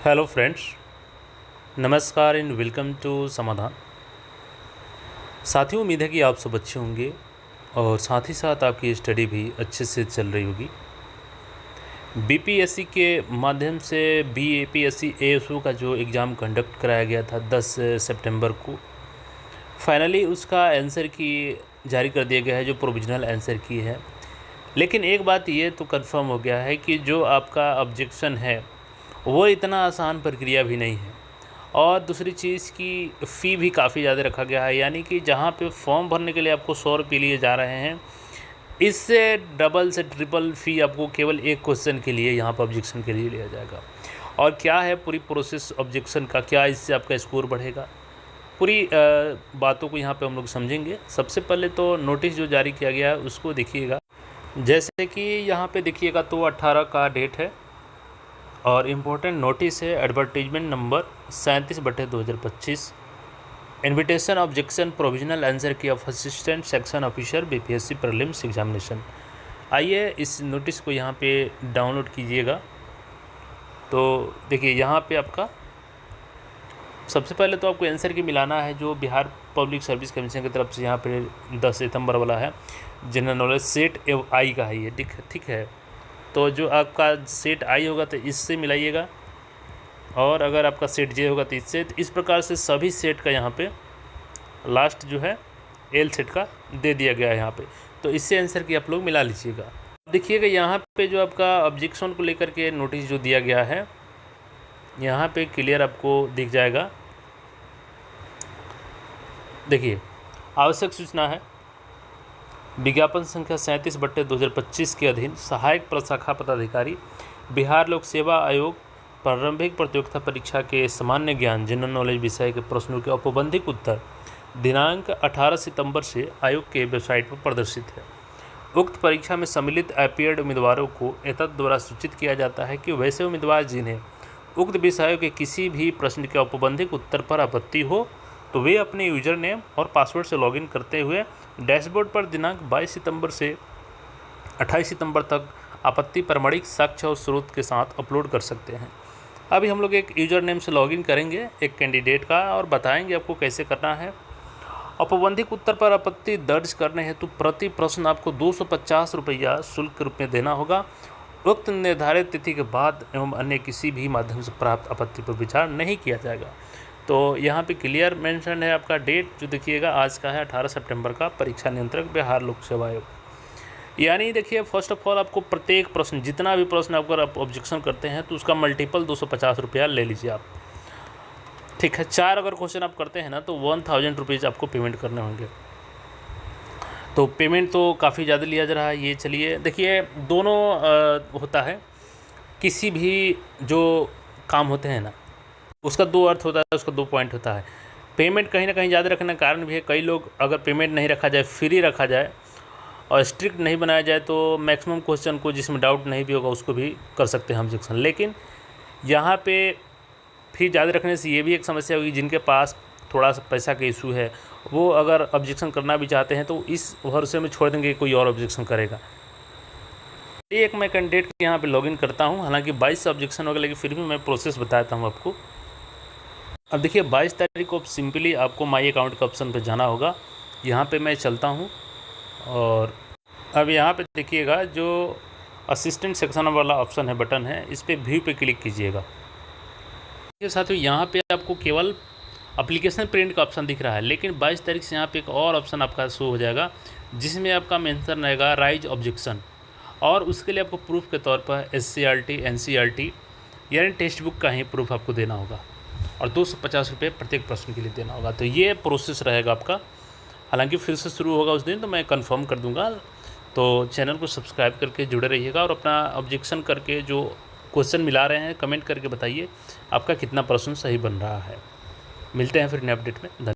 Hello friends, नमस्कार and welcome to समाधान। साथियों, उम्मीद है कि आप सब अच्छे होंगे और साथ ही साथ आपकी स्टडी भी अच्छे से चल रही होगी। बीपीएससी के माध्यम से बीएपीएससी एएसओ का जो एग्ज़ाम कंडक्ट कराया गया था 10 सितंबर को, फाइनली उसका आंसर की जारी कर दिया गया है, जो प्रोविजनल आंसर की है। लेकिन एक बात ये तो कंफर्म हो गया है कि जो आपका ऑब्जेक्शन है वो इतना आसान प्रक्रिया भी नहीं है, और दूसरी चीज़ की फ़ी भी काफ़ी ज़्यादा रखा गया है। यानी कि जहाँ पे फॉर्म भरने के लिए आपको 100 रुपये लिए जा रहे हैं, इससे डबल से ट्रिपल फ़ी आपको केवल एक क्वेश्चन के लिए यहाँ पर ऑब्जेक्शन के लिए लिया जाएगा। और क्या है पूरी प्रोसेस ऑब्जेक्शन का, क्या इससे आपका स्कोर बढ़ेगा, पूरी बातों को यहाँ पे हम लोग समझेंगे। सबसे पहले तो नोटिस जो जारी किया गया है उसको देखिएगा। जैसे कि यहाँ पे देखिएगा तो 18 का डेट है और इम्पोर्टेंट नोटिस है advertisement number 37/2025, invitation objection provisional answer key of assistant section officer BPSC prelims examination. आइए इस नोटिस को यहाँ पे डाउनलोड कीजिएगा। तो देखिए यहाँ पे आपका सबसे पहले तो आपको आंसर की मिलाना है, जो बिहार पब्लिक सर्विस कमीशन की तरफ से यहाँ पे 10 सितंबर वाला है। जनरल नॉलेज सेट आई का है ये, ठीक है। तो जो आपका सेट आई होगा तो इससे मिलाइएगा, और अगर आपका सेट जे होगा तो इससे। तो इस प्रकार से सभी सेट का यहाँ पे लास्ट जो है एल सेट का दे दिया गया है यहाँ पे। तो इससे आंसर की आप लोग मिला लीजिएगा। देखिएगा यहाँ पे जो आपका ऑब्जेक्शन को लेकर के नोटिस जो दिया गया है, यहाँ पे क्लियर आपको दिख जाएगा। देखिए, आवश्यक सूचना है, विज्ञापन संख्या 37/2025 के अधीन सहायक प्रशाखा पदाधिकारी बिहार लोक सेवा आयोग प्रारंभिक प्रतियोगिता परीक्षा के सामान्य ज्ञान जनरल नॉलेज विषय के प्रश्नों के औपबंधिक उत्तर दिनांक 18 सितंबर से आयोग के वेबसाइट पर प्रदर्शित है। उक्त परीक्षा में सम्मिलित अपीयर्ड उम्मीदवारों को एतद द्वारा सूचित किया जाता है कि वैसे उम्मीदवार जिन्हें उक्त विषयों के किसी भी प्रश्न के औपबंधिक उत्तर पर आपत्ति हो तो वे अपने यूजर नेम और पासवर्ड से लॉगिन करते हुए डैशबोर्ड पर दिनांक 22 सितंबर से 28 सितंबर तक आपत्ति प्रमाणिक साक्ष्य और स्रोत के साथ अपलोड कर सकते हैं। अभी हम लोग एक यूजर नेम से लॉगिन करेंगे एक कैंडिडेट का, और बताएंगे आपको कैसे करना है। औपबंधिक उत्तर पर आपत्ति दर्ज करने हेतु प्रति प्रश्न आपको 250 रुपया शुल्क के रूप में देना होगा। उक्त निर्धारित तिथि के बाद एवं अन्य किसी भी माध्यम से प्राप्त आपत्ति पर विचार नहीं किया जाएगा। तो यहाँ पे क्लियर मेंशन है आपका डेट, जो देखिएगा आज का है 18 सितंबर का। परीक्षा नियंत्रक बिहार लोक सेवा आयोग। यानी देखिए, फर्स्ट ऑफ ऑल आपको प्रत्येक प्रश्न, जितना भी प्रश्न अगर आप ऑब्जेक्शन करते हैं तो उसका मल्टीपल 250 रुपया ले लीजिए आप, ठीक है। 4 अगर क्वेश्चन आप करते हैं ना तो 1000 रुपीज़ आपको पेमेंट करने होंगे। तो पेमेंट तो काफ़ी ज़्यादा लिया जा रहा है ये। चलिए देखिए, दोनों होता है, किसी भी जो काम होते हैं ना उसका 2 अर्थ होता है, उसका 2 पॉइंट होता है। पेमेंट कहीं ना कहीं ज़्यादा रखने का कारण भी है। कई लोग अगर पेमेंट नहीं रखा जाए, फ्री रखा जाए और स्ट्रिक्ट नहीं बनाया जाए तो मैक्सिमम क्वेश्चन को जिसमें डाउट नहीं भी होगा उसको भी कर सकते हैं ऑब्जेक्शन। लेकिन यहाँ पे फिर ज़्यादा रखने से ये भी एक समस्या होगी, जिनके पास थोड़ा सा पैसा का इशू है वो अगर ऑब्जेक्शन करना भी चाहते हैं तो इस भरोसे में छोड़ देंगे कोई और ऑब्जेक्शन करेगा। एक मैं कैंडिडेट के यहाँ पे लॉगिन करता हूँ, हालांकि 22 ऑब्जेक्शन होगा, लेकिन फिर भी मैं प्रोसेस बताता हूँ आपको। अब देखिए 22 तारीख को सिंपली आपको माई अकाउंट के ऑप्शन पे जाना होगा। यहाँ पे मैं चलता हूँ और अब यहाँ पे देखिएगा जो असिस्टेंट सेक्शन वाला ऑप्शन है, बटन है, इस पर व्यू पे क्लिक कीजिएगा। इसके साथ ही यहाँ पे आपको केवल एप्लीकेशन प्रिंट का ऑप्शन दिख रहा है, लेकिन 22 तारीख से यहाँ पे एक और ऑप्शन आपका शो हो जाएगा जिसमें आपका मेंशन रहेगा राइज ऑब्जेक्शन, और उसके लिए आपको प्रूफ के तौर पर SCRT NCRT यानी टेक्स्ट बुक का ही प्रूफ आपको देना होगा, और 250 रुपये प्रत्येक प्रश्न के लिए देना होगा। तो ये प्रोसेस रहेगा आपका। हालांकि फिर से शुरू होगा उस दिन तो मैं कंफर्म कर दूंगा। तो चैनल को सब्सक्राइब करके जुड़े रहिएगा, और अपना ऑब्जेक्शन करके जो क्वेश्चन मिला रहे हैं कमेंट करके बताइए आपका कितना प्रश्न सही बन रहा है। मिलते हैं फिर नए अपडेट में। धन्यवाद।